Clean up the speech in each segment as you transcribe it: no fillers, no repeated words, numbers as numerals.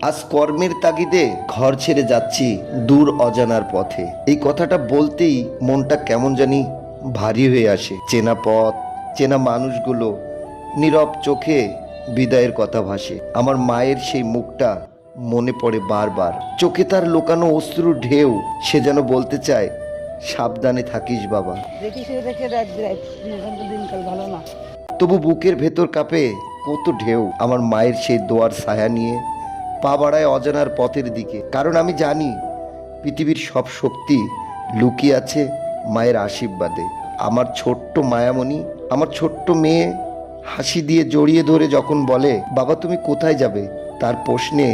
আজ কর্মের তাগিদে ঘর ছেড়ে যাচ্ছি দূর অজানার পথে। এই কথাটা বলতেই মনটা কেমন জানি ভারী হয়ে আসে। চেনা পথ, চেনা মানুষগুলো, নীরব চোখে বিদায়ের কথা ভাসে। আমার মায়ের সেই মুখটা মনে পড়ে বারবার। চোখে তার লোকানো অশ্রুর ঢেউ, সে যেন বলতে চায়, সাবধানে থাকিস বাবা। দিনকাল ভালো না। তবু বুকের ভেতর কাঁপে কত ঢেউ। আমার মায়ের সেই দোয়ার ছায়া নিয়ে পা বাড়ায় অজানার পথের দিকে। কারণ আমি জানি পৃথিবীর সব শক্তি লুকিয়ে আছে মায়ের আশীর্বাদে। আমার ছোট্ট মায়ামণি, আমার ছোট্ট মেয়ে হাসি দিয়ে জড়িয়ে ধরে যখন বলে, বাবা তুমি কোথায় যাবে, তার প্রশ্নে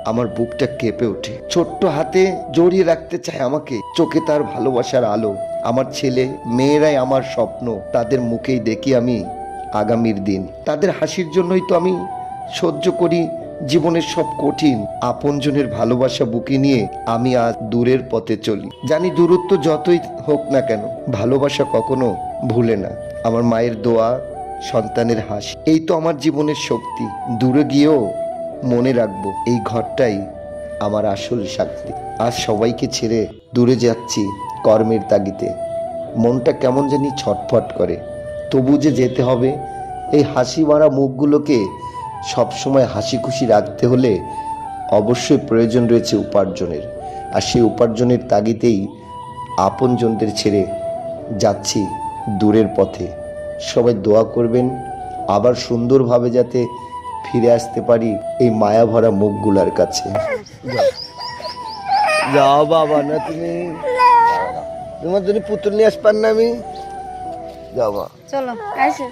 আমার বুকটা কেঁপে ওঠে। ছোট্ট হাতে জড়িয়ে রাখতে চায় আমাকে, চোখে তার ভালোবাসার আলো। আমার ছেলে মেয়েরাই আমার স্বপ্ন, তাদের মুখেই দেখি আমি আগামীর দিন। তাদের হাসির জন্যই তো আমি সহ্য করি জীবনের সব কঠিন। আপনজনের ভালোবাসা বুকে নিয়ে আমি আজ দূরের পথে চলি। জানি দূরত্ব যতই হোক না কেন, ভালোবাসা কখনো ভুলে না। আমার মায়ের দোয়া, সন্তানের হাসি, এই তো আমার জীবনের শক্তি। দূরে গিয়েও মনে রাখবো এই ঘরটাই আমার আসল শান্তি। আজ সবাইকে ছেড়ে দূরে যাচ্ছি কর্মের তাগিদে। মনটা কেমন জানি ছটফট করে, তবু যে যেতে হবে। এই হাসি মারা মুখগুলোকে সবসময় হাসি খুশি রাখতে হলে অবশ্যই প্রয়োজন রয়েছে উপার্জনের। আর সেই উপার্জনের তাগিদেই আপনজনদের ছেড়ে যাচ্ছি দূরের পথে। সবাই দোয়া করবেন আবার সুন্দরভাবে যাতে ফিরে আসতে পারি এই মায়া ভরা মুখগুলার কাছে। যাও বাবা, না তুমি তোমার জন্য পুতুল নিয়ে আসপার না আমি। যাও মা, চলো আসো।